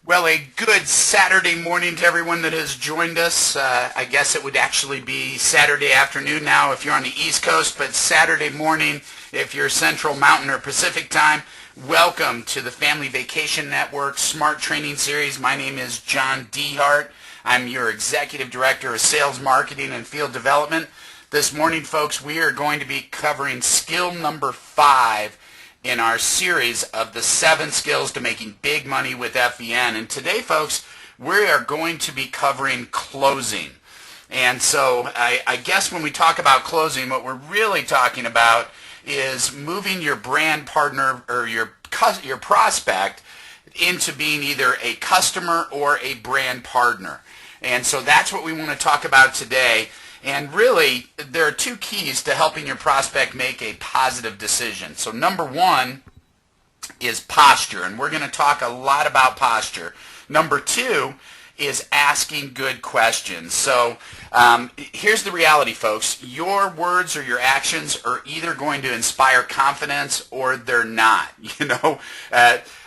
Well, a good Saturday morning to everyone that has joined us. I guess it would actually be Saturday afternoon now if you're on the East Coast, but Saturday morning if you're Central, Mountain, or Pacific time. Welcome to the Family Vacation Network Smart Training Series. My name is John Dehart. I'm your Executive Director of Sales, Marketing, and Field Development. This morning, folks, we are going to be covering skill number 5 in our series of the 7 skills to making big money with FVN. And today, folks, we are going to be covering closing. And so I guess when we talk about closing, what we're really talking about is moving your brand partner or your prospect into being either a customer or a brand partner. And so that's what we want to talk about today. And really, there are 2 keys to helping your prospect make a positive decision. So number 1 is posture, and we're going to talk a lot about posture. Number 2 is asking good questions. So here's the reality, folks. Your words or your actions are either going to inspire confidence or they're not.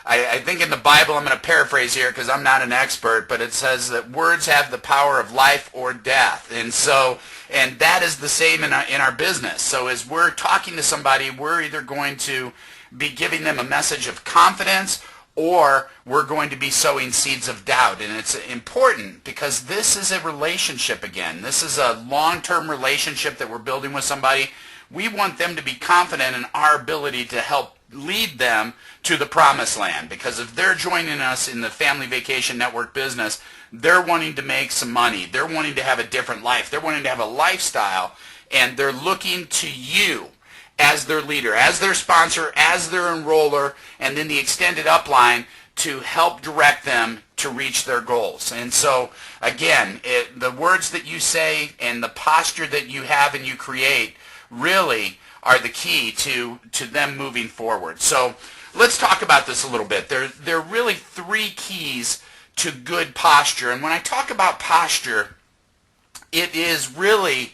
I think in the Bible, I'm going to paraphrase here because I'm not an expert, but it says that words have the power of life or death. And that is the same in our business. So as we're talking to somebody, we're either going to be giving them a message of confidence or we're going to be sowing seeds of doubt. And it's important because this is a relationship again. This is a long-term relationship that we're building with somebody. We want them to be confident in our ability to help lead them to the promised land, because if they're joining us in the Family Vacation Network business, they're wanting to make some money. They're wanting to have a different life. They're wanting to have a lifestyle, and they're looking to you as their leader, as their sponsor, as their enroller, and then the extended upline to help direct them to reach their goals. And so, again, the words that you say and the posture that you have and you create really are the key to them moving forward. So let's talk about this a little bit. There are really 3 keys to good posture. And when I talk about posture, it is really,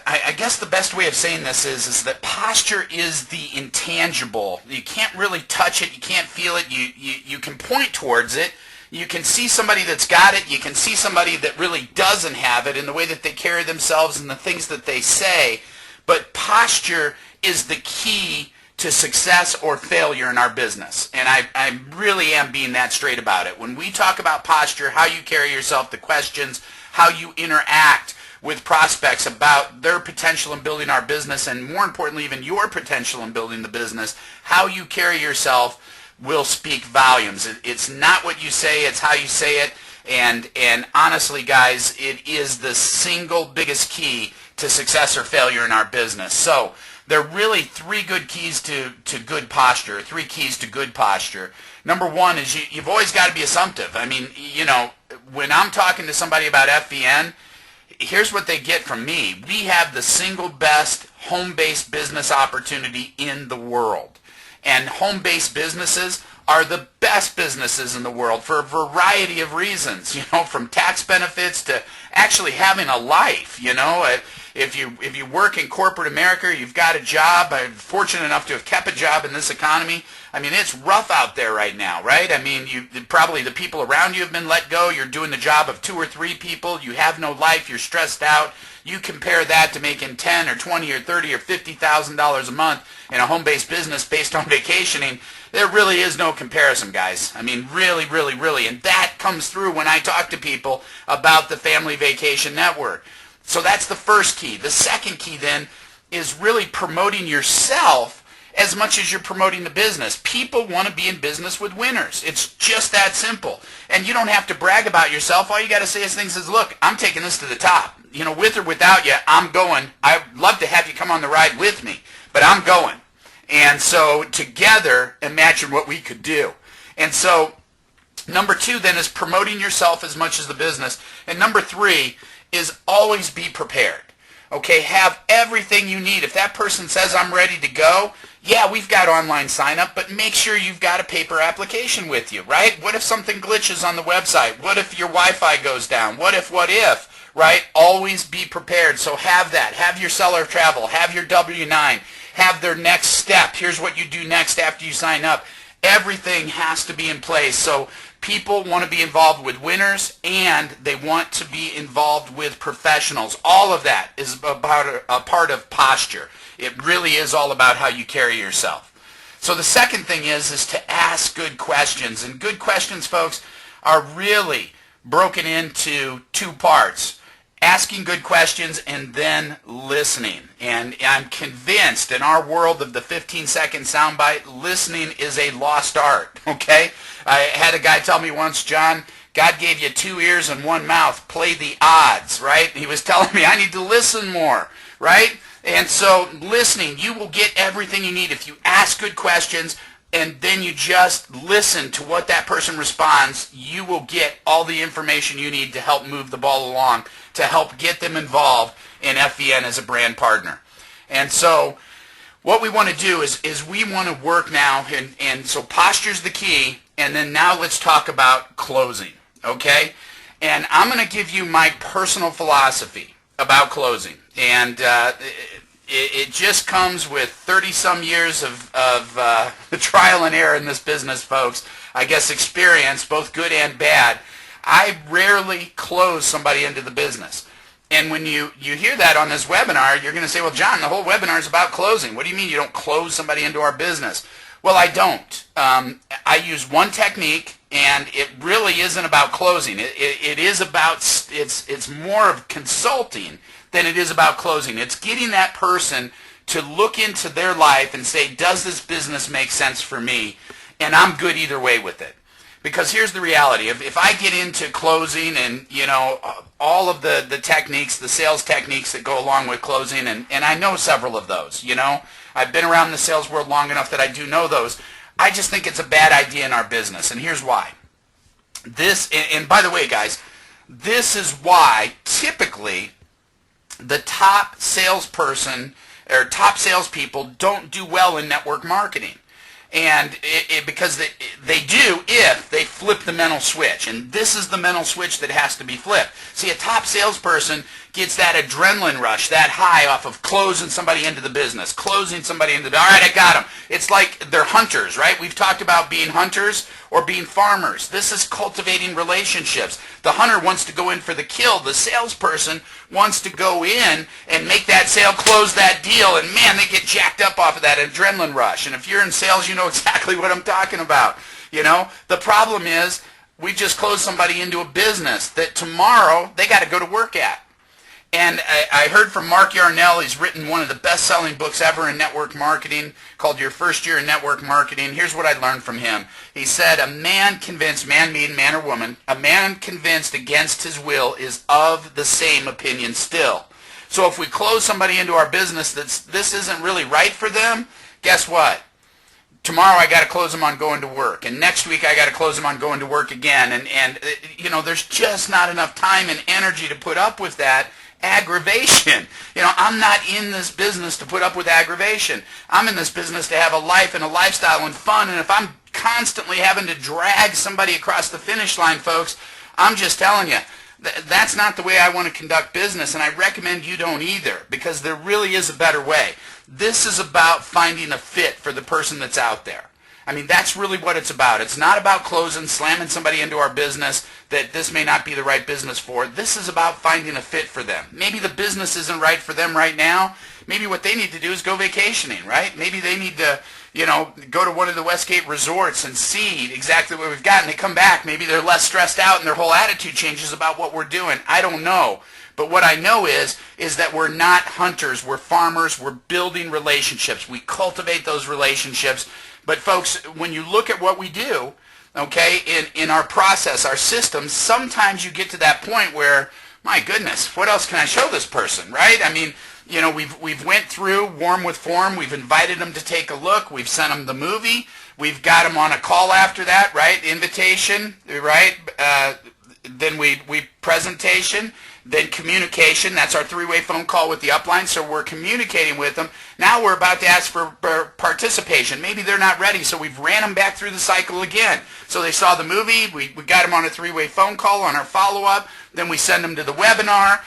I guess the best way of saying this is that posture is the intangible. You can't really touch it. You can't feel it. You can point towards it. You can see somebody that's got it. You can see somebody that really doesn't have it in the way that they carry themselves and the things that they say. But posture is the key to success or failure in our business. And I really am being that straight about it. When we talk about posture, how you carry yourself, the questions, how you interact with prospects about their potential in building our business, and more importantly, even your potential in building the business, how you carry yourself will speak volumes. It's not what you say, it's how you say it. And honestly, guys, it is the single biggest key to success or failure in our business. So there are really 3 good keys to good posture, 3 keys to good posture. Number 1 is you've always got to be assumptive. I mean, when I'm talking to somebody about FVN, here's what they get from me. We have the single best home-based business opportunity in the world. And home-based businesses are the best businesses in the world for a variety of reasons, from tax benefits to actually having a life. If you work in corporate America, you've got a job. I'm fortunate enough to have kept a job in this economy. I mean, it's rough out there right now, right? I mean, probably the people around you have been let go. You're doing the job of 2 or 3 people. You have no life. You're stressed out. You compare that to making $10 or $20 or $30 or $50,000 a month in a home-based business based on vacationing. There really is no comparison, guys. I mean, really, really, really. And that comes through when I talk to people about the Family Vacation Network. So that's the first key. The second key then is really promoting yourself as much as you're promoting the business. People want to be in business with winners. It's just that simple. And you don't have to brag about yourself. All you got to say is things is, look, I'm taking this to the top. With or without you, I'm going. I'd love to have you come on the ride with me, but I'm going. And so together, imagine what we could do. And so number 2 then is promoting yourself as much as the business. And number 3 is always be prepared. Okay, have everything you need. If that person says I'm ready to go, yeah, we've got online sign up, but make sure you've got a paper application with you, right? What if something glitches on the website? What if your Wi-Fi goes down? What if, right? Always be prepared. So have that. Have your seller travel. Have your W-9. Have their next step. Here's what you do next after you sign up. Everything has to be in place. So people want to be involved with winners, and they want to be involved with professionals. All of that is about a part of posture. It really is all about how you carry yourself. So the second thing is to ask good questions. And good questions, folks, are really broken into two parts. Asking good questions and then listening. And I'm convinced in our world of the 15-second soundbite, listening is a lost art, okay? I had a guy tell me once, John, God gave you 2 ears and 1 mouth. Play the odds, right? He was telling me I need to listen more, right? And so listening, you will get everything you need if you ask good questions and then you just listen to what that person responds. You will get all the information you need to help move the ball along, to help get them involved in FVN as a brand partner. And so what we want to do is we want to work now, and so posture's the key, and then now let's talk about closing, okay? And I'm going to give you my personal philosophy about closing. And it just comes with 30-some years of trial and error in this business, folks. I guess experience, both good and bad. I rarely close somebody into the business. And when you hear that on this webinar, you're going to say, well, John, the whole webinar is about closing. What do you mean you don't close somebody into our business? Well, I don't. I use one technique, and it really isn't about closing. It is about, it's more of consulting than it is about closing. It's getting that person to look into their life and say, does this business make sense for me? And I'm good either way with it. Because here's the reality. If I get into closing and, all of the techniques, the sales techniques that go along with closing, and I know several of those, I've been around the sales world long enough that I do know those. I just think it's a bad idea in our business, and here's why. And by the way, guys, this is why typically the top salesperson or top salespeople don't do well in network marketing. And because they do if they flip the mental switch. And this is the mental switch that has to be flipped. See, a top salesperson gets that adrenaline rush, that high off of closing somebody into the business, closing somebody into the, all right, I got them. It's like they're hunters, right? We've talked about being hunters or being farmers. This is cultivating relationships. The hunter wants to go in for the kill. The salesperson wants to go in and make that sale, close that deal, and man, they get jacked up off of that adrenaline rush. And if you're in sales, you know exactly what I'm talking about. The problem is we just closed somebody into a business that tomorrow they got to go to work at. And I heard from Mark Yarnell. He's written one of the best-selling books ever in network marketing called Your First Year in Network Marketing. Here's what I learned from him. He said, a man convinced, man meaning man or woman, a man convinced against his will is of the same opinion still. So if we close somebody into our business this isn't really right for them, guess what? Tomorrow I got to close them on going to work, and next week I got to close them on going to work again, and there's just not enough time and energy to put up with that aggravation. I'm not in this business to put up with aggravation. I'm in this business to have a life and a lifestyle and fun, and if I'm constantly having to drag somebody across the finish line, folks, I'm just telling you, that's not the way I want to conduct business, and I recommend you don't either, because there really is a better way. This is about finding a fit for the person that's out there. I mean, that's really what it's about. It's not about closing, slamming somebody into our business that this may not be the right business for. This is about finding a fit for them. Maybe the business isn't right for them right now. Maybe what they need to do is go vacationing, right? Maybe they need to, go to one of the Westgate resorts and see exactly what we've got, and they come back. Maybe they're less stressed out and their whole attitude changes about what we're doing. I don't know. But what I know is that we're not hunters. We're farmers. We're building relationships. We cultivate those relationships. But folks, when you look at what we do, okay, in our process, our systems, sometimes you get to that point where, my goodness, what else can I show this person, right? I mean, we've went through Warm with Form. We've invited them to take a look. We've sent them the movie. We've got them on a call after that, right? Invitation, right? Then we presentation. Then communication, that's our three-way phone call with the upline, so we're communicating with them. Now we're about to ask for participation. Maybe they're not ready, so we've ran them back through the cycle again. So they saw the movie, we got them on a three-way phone call on our follow-up, then we send them to the webinar,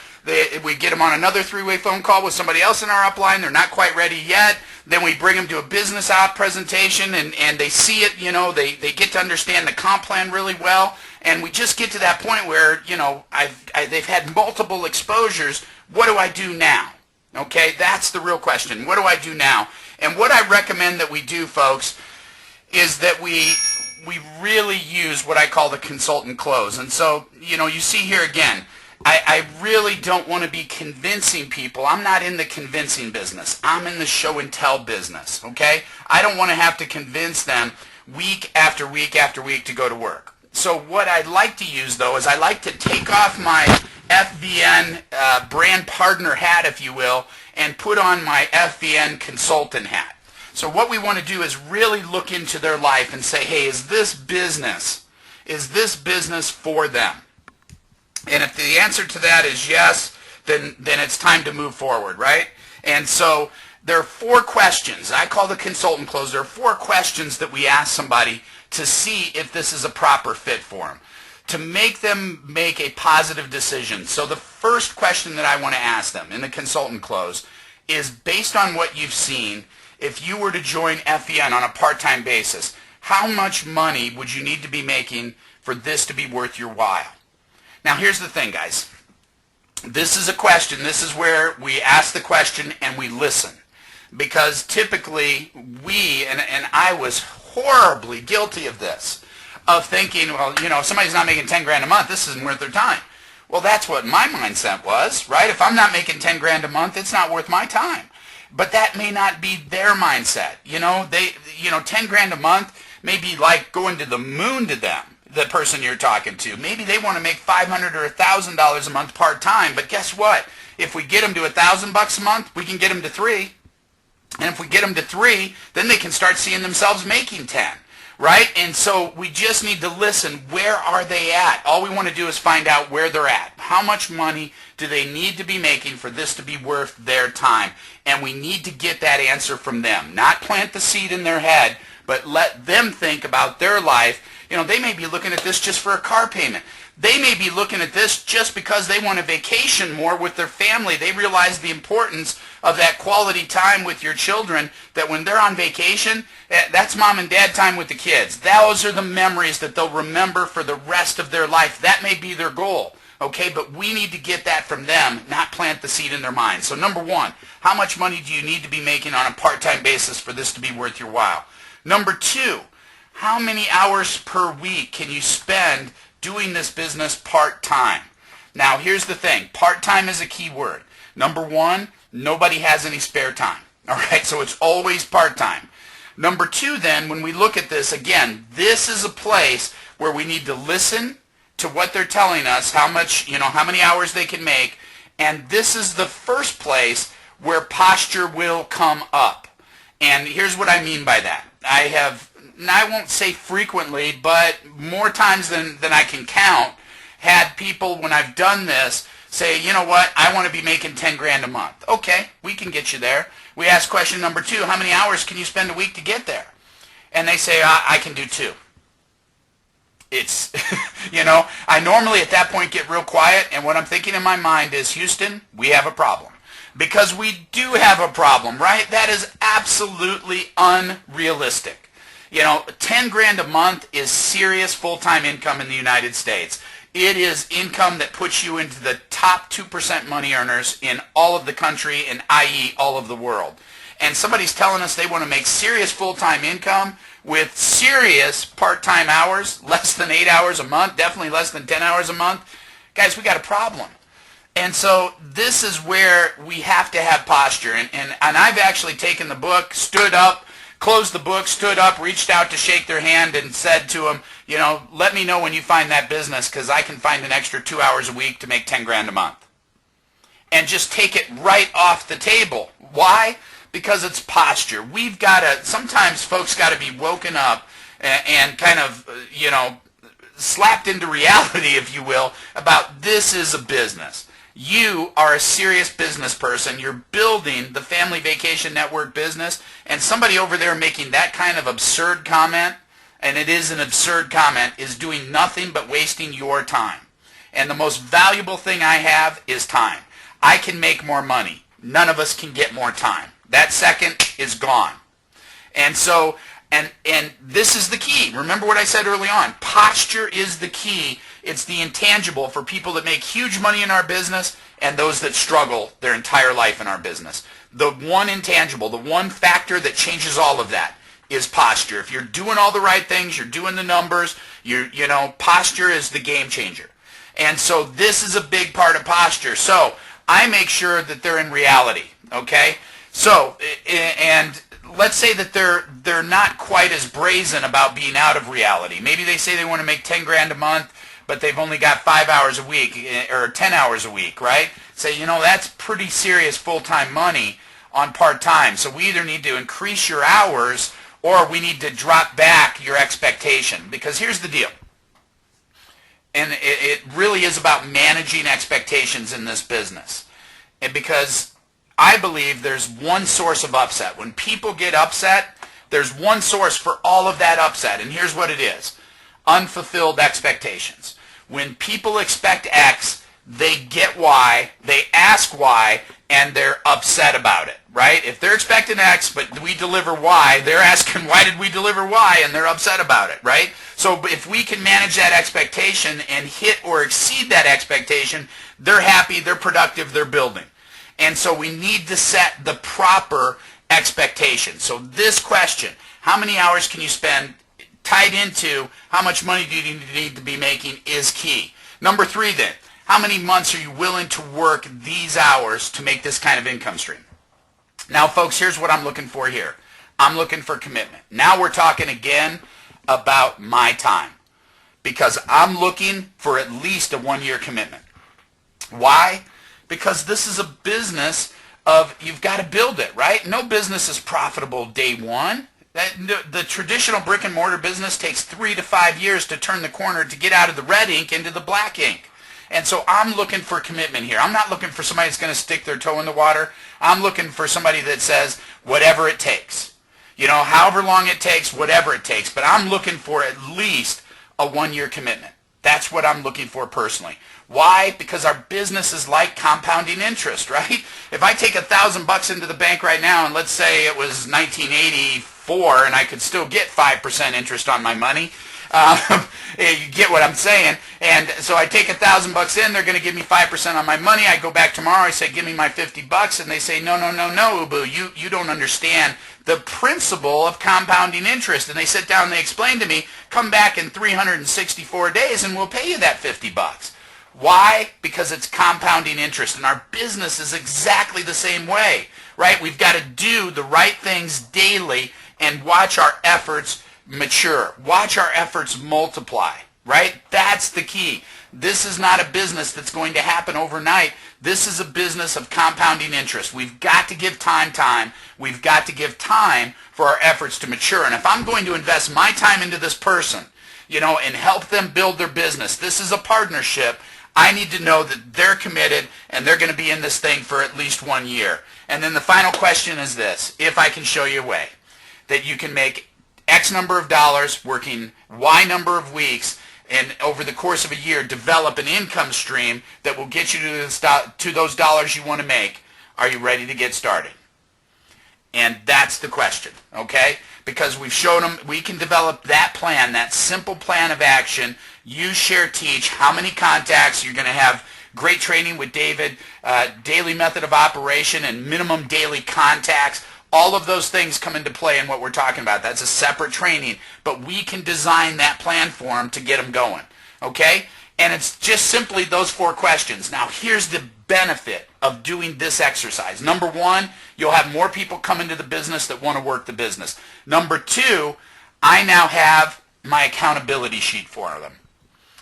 We get them on another three-way phone call with somebody else in our upline. They're not quite ready yet. Then we bring them to a business op presentation, and they see it. They get to understand the comp plan really well. And we just get to that point where, they've had multiple exposures. What do I do now? Okay, that's the real question. What do I do now? And what I recommend that we do, folks, is that we really use what I call the consultant close. And so, you see here again, I really don't want to be convincing people. I'm not in the convincing business. I'm in the show and tell business, okay? I don't want to have to convince them week after week after week to go to work. So what I'd like to use, though, is I like to take off my FVN brand partner hat, if you will, and put on my FVN consultant hat. So what we want to do is really look into their life and say, hey, is this business for them? And if the answer to that is yes, then it's time to move forward, right? And so there are 4 questions. I call the consultant close. There are 4 questions that we ask somebody to see if this is a proper fit for them, to make them make a positive decision. So the first question that I want to ask them in the consultant close is, based on what you've seen, if you were to join FVN on a part-time basis, how much money would you need to be making for this to be worth your while? Now, here's the thing, guys. This is a question. This is where we ask the question and we listen. Because typically and I was horribly guilty of this, of thinking, well, if somebody's not making 10 grand a month, this isn't worth their time. Well, that's what my mindset was, right? If I'm not making 10 grand a month, it's not worth my time. But that may not be their mindset. 10 grand a month may be like going to the moon to them, the person you're talking to. Maybe they want to make $500 or $1,000 a month part-time, but guess what? If we get them to $1,000 a month, we can get them to 3. And if we get them to 3, then they can start seeing themselves making 10, right? And so we just need to listen. Where are they at? All we want to do is find out where they're at. How much money do they need to be making for this to be worth their time? And we need to get that answer from them. Not plant the seed in their head, but let them think about their life. They may be looking at this just for a car payment. They may be looking at this just because they want to vacation more with their family. They realize the importance of that quality time with your children, that when they're on vacation, that's mom and dad time with the kids. Those are the memories that they'll remember for the rest of their life. That may be their goal, okay? But we need to get that from them, not plant the seed in their mind. So number 1, how much money do you need to be making on a part-time basis for this to be worth your while? Number 2, how many hours per week can you spend doing this business part-time? Now, here's the thing. Part-time is a key word. Number 1, nobody has any spare time. All right, so it's always part-time. Number 2, then, when we look at this, again, this is a place where we need to listen to what they're telling us, how many hours they can make, and this is the first place where posture will come up. And here's what I mean by that. I won't say frequently, but more times than I can count, had people, when I've done this, say, you know what, I want to be making 10 grand a month. Okay, we can get you there. We ask question number 2, how many hours can you spend a week to get there? And they say, I can do 2. It's, I normally at that point get real quiet, and what I'm thinking in my mind is, Houston, we have a problem. Because we do have a problem, right? That is absolutely unrealistic. 10 grand a month is serious full-time income in the United States. It is income that puts you into the top 2% money earners in all of the country, and i.e. all of the world. And somebody's telling us they want to make serious full-time income with serious part-time hours, less than 8 hours a month, definitely less than 10 hours a month. Guys, we got a problem. And so this is where we have to have posture. And I've actually taken the book, stood up, closed the book, stood up, reached out to shake their hand, and said to them, let me know when you find that business, because I can find an extra 2 hours a week to make 10 grand a month. And just take it right off the table. Why? Because it's posture. Sometimes folks got to be woken up and kind of, slapped into reality, if you will, about this is a business. You are a serious business person. You're building the Family Vacation Network business, and somebody over there making that kind of absurd comment, and it is an absurd comment, is doing nothing but wasting your time. And the most valuable thing I have is time. I can make more money. None of us can get more time. That second is gone. And so, and this is the key. Remember what I said early on. Posture is the key. It's the intangible for people that make huge money in our business and those that struggle their entire life in our business. The one intangible, the one factor that changes all of that is posture. If you're doing all the right things, you're doing the numbers, posture is the game changer. And so this is a big part of posture. So I make sure that they're in reality, okay? So, and let's say that they're not quite as brazen about being out of reality. Maybe they say they want to make 10 grand a month, but they've only got 5 hours a week or 10 hours a week, right? Say, that's pretty serious full-time money on part-time. So we either need to increase your hours or we need to drop back your expectation. Because here's the deal. And it really is about managing expectations in this business. And because I believe there's one source of upset. When people get upset, there's one source for all of that upset. And here's what it is. Unfulfilled expectations. When people expect X, they get Y, they ask Y, and they're upset about it, right? If they're expecting X, but we deliver Y, they're asking, why did we deliver Y? And they're upset about it, right? So if we can manage that expectation and hit or exceed that expectation, they're happy, they're productive, they're building. And so we need to set the proper expectation. So this question, how many hours can you spend, tied into how much money do you need to be making, is key. Number 3 then, how many months are you willing to work these hours to make this kind of income stream? Now, folks, here's what I'm looking for here. I'm looking for commitment. Now we're talking again about my time because I'm looking for at least a 1-year commitment. Why? Because this is a business of you've got to build it, right? No business is profitable day one. The traditional brick and mortar business takes 3 to 5 years to turn the corner to get out of the red ink into the black ink. And so I'm looking for commitment here. I'm not looking for somebody that's going to stick their toe in the water. I'm looking for somebody that says, whatever it takes. However long it takes, whatever it takes. But I'm looking for at least a 1-year commitment. That's what I'm looking for personally. Why? Because our business is like compounding interest, right? If I take $1,000 into the bank right now, and let's say it was 1984, and I could still get 5% interest on my money, you get what I'm saying. And so I take $1,000 in, they're going to give me 5% on my money. I go back tomorrow, I say, give me my $50, and they say, no, Ubu, you don't understand the principle of compounding interest. And they sit down and they explain to me, come back in 364 days and we'll pay you that $50. Why? Because it's compounding interest. And our business is exactly the same way, right? We've got to do the right things daily and watch our efforts mature. Watch our efforts multiply, right? That's the key. This is not a business that's going to happen overnight. This is a business of compounding interest. We've got to give time. We've got to give time for our efforts to mature. And if I'm going to invest my time into this person, and help them build their business, this is a partnership. I need to know that they're committed and they're going to be in this thing for at least 1 year. And then the final question is this: if I can show you a way that you can make X number of dollars working Y number of weeks, and over the course of a year develop an income stream that will get you to those dollars you want to make, are you ready to get started? And that's the question, okay? Because we've shown them we can develop that plan, that simple plan of action. Use, share, teach. How many contacts? You're going to have great training with David, daily method of operation and minimum daily contacts. All of those things come into play in what we're talking about. That's a separate training, but we can design that plan for them to get them going, okay? And it's just simply those 4 questions. Now, here's the benefit of doing this exercise. Number 1, you'll have more people come into the business that want to work the business. Number 2, I now have my accountability sheet for them.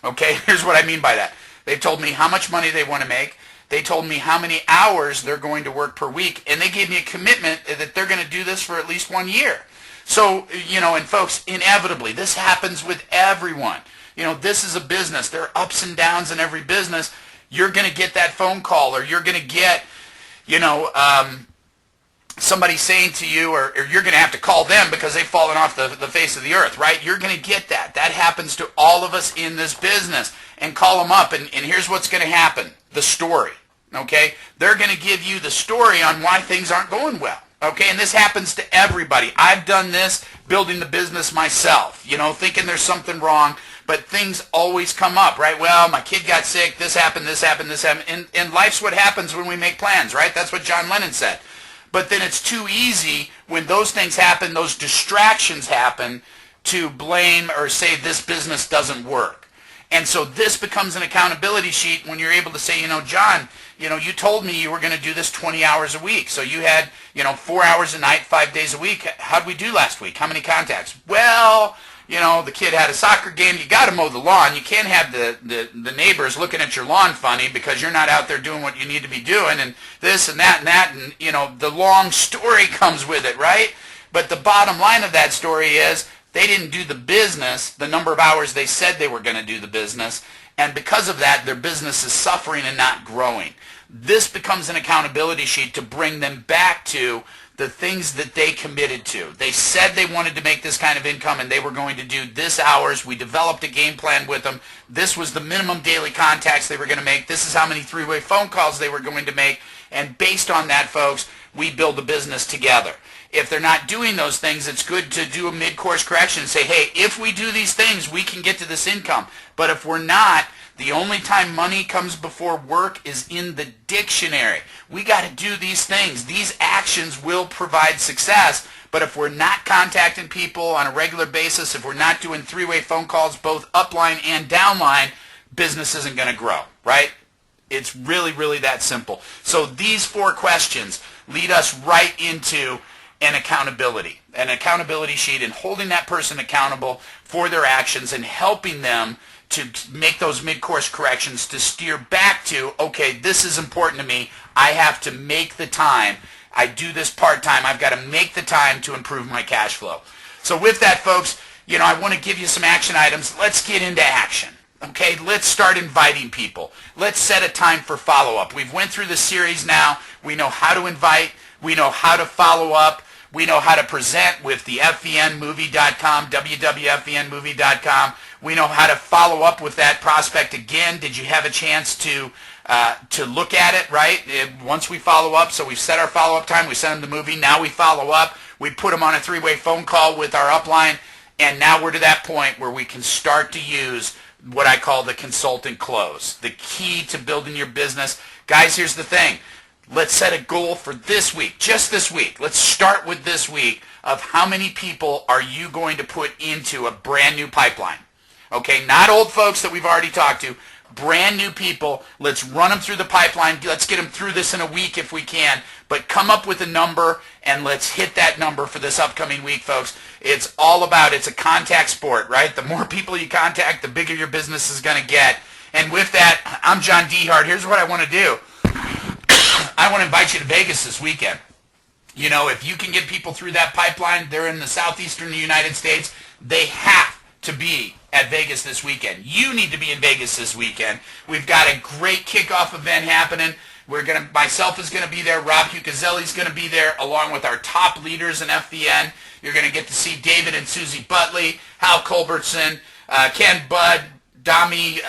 Okay, here's what I mean by that. They've told me how much money they want to make. They told me how many hours they're going to work per week, and they gave me a commitment that they're going to do this for at least 1 year. So, and folks, inevitably, this happens with everyone. This is a business. There are ups and downs in every business. You're going to get that phone call, or you're going to get, somebody saying to you, or you're going to have to call them because they've fallen off the face of the earth, right? You're going to get that. That happens to all of us in this business. And call them up, and here's what's going to happen. The story, okay? They're going to give you the story on why things aren't going well. Okay, and this happens to everybody. I've done this building the business myself, thinking there's something wrong, but things always come up, right? Well, my kid got sick, this happened, this happened, this happened, and life's what happens when we make plans, right? That's what John Lennon said. But then it's too easy when those things happen, those distractions happen, to blame or say this business doesn't work. And so this becomes an accountability sheet when you're able to say, John, you told me you were going to do this 20 hours a week. So you had, 4 hours a night, 5 days a week. How'd we do last week? How many contacts? Well, the kid had a soccer game. You got to mow the lawn. You can't have the neighbors looking at your lawn funny because you're not out there doing what you need to be doing, and this and that and that. And, the long story comes with it, right? But the bottom line of that story is, they didn't do the business the number of hours they said they were going to do the business, and because of that, their business is suffering and not growing. This becomes an accountability sheet to bring them back to the things that they committed to. They said they wanted to make this kind of income and they were going to do this hours. We developed a game plan with them. This was the minimum daily contacts they were going to make. This is how many three-way phone calls they were going to make. And based on that, folks, we build a business together. If they're not doing those things, it's good to do a mid-course correction and say, hey, if we do these things, we can get to this income. But if we're not, the only time money comes before work is in the dictionary. We got to do these things. These actions will provide success. But if we're not contacting people on a regular basis, if we're not doing three-way phone calls, both upline and downline, business isn't going to grow, right? It's really, really that simple. So these 4 questions lead us right into an accountability sheet, and holding that person accountable for their actions and helping them to make those mid-course corrections to steer back to, okay, this is important to me. I have to make the time. I do this part-time. I've got to make the time to improve my cash flow. So with that, folks, I want to give you some action items. Let's get into action. Okay, let's start inviting people. Let's set a time for follow-up. We've went through the series now. We know how to invite. We know how to follow up. We know how to present with the FVNmovie.com, www.fvnmovie.com. We know how to follow up with that prospect again. Did you have a chance to look at it, right? Once we follow up, so we've set our follow-up time. We send them the movie. Now we follow up. We put them on a three-way phone call with our upline. And now we're to that point where we can start to use what I call the consultant close, the key to building your business. Guys, here's the thing. Let's set a goal for this week, just this week. Let's start with this week of how many people are you going to put into a brand new pipeline. Okay, not old folks that we've already talked to, brand new people. Let's run them through the pipeline. Let's get them through this in a week if we can, but come up with a number and let's hit that number for this upcoming week, folks. It's all about, it's a contact sport, right? The more people you contact, the bigger your business is going to get. And with that, I'm John Dehart. Here's what I want to do. I want to invite you to Vegas this weekend. If you can get people through that pipeline, they're in the southeastern United States, they have to be at Vegas this weekend. You need to be in Vegas this weekend. We've got a great kickoff event happening. Myself is going to be there. Rob Hucazelli is going to be there, along with our top leaders in FVN. You're going to get to see David and Susie Butley, Hal Culbertson, Ken Budd, Dami,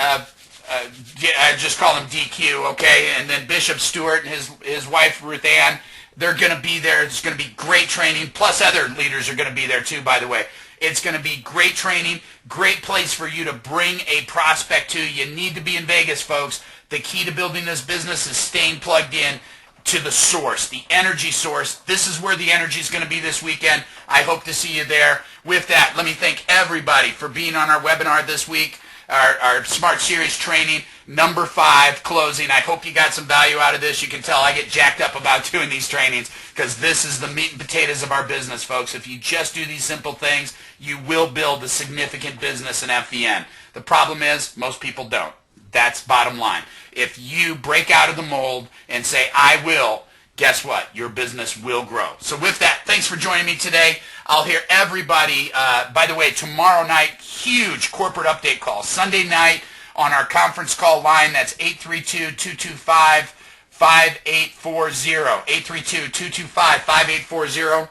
I just call him DQ, okay? And then Bishop Stewart and his wife Ruth Ann, they're going to be there. It's going to be great training. Plus other leaders are going to be there too, by the way. It's going to be great training, great place for you to bring a prospect to. You need to be in Vegas, folks. The key to building this business is staying plugged in to the source, the energy source. This is where the energy is going to be this weekend. I hope to see you there. With that, let me thank everybody for being on our webinar this week. Our Smart Series training, number 5, closing. I hope you got some value out of this. You can tell I get jacked up about doing these trainings because this is the meat and potatoes of our business, folks. If you just do these simple things, you will build a significant business in FVN. The problem is most people don't. That's bottom line. If you break out of the mold and say, I will, guess what? Your business will grow. So with that, thanks for joining me today. I'll hear everybody. By the way, tomorrow night, huge corporate update call. Sunday night on our conference call line, that's 832-225-5840. 832-225-5840.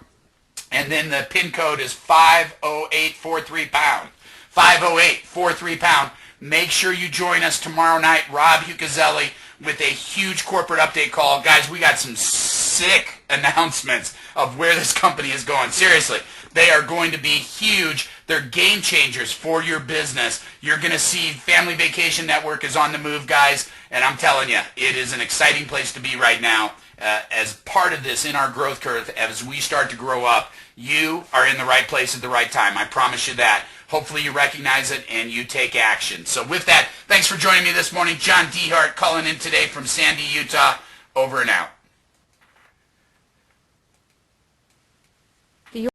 And then the PIN code is 50843#. 50843#. Make sure you join us tomorrow night. Rob Hucazelli with a huge corporate update call. Guys, we got some sick announcements of where this company is going. Seriously, they are going to be huge. They're game changers for your business. You're going to see Family Vacation Network is on the move, guys, and I'm telling you, it is an exciting place to be right now. As part of this in our growth curve, as we start to grow up, you are in the right place at the right time. I promise you that. Hopefully you recognize it and you take action. So with that, thanks for joining me this morning. John Dehart calling in today from Sandy, Utah. Over and out.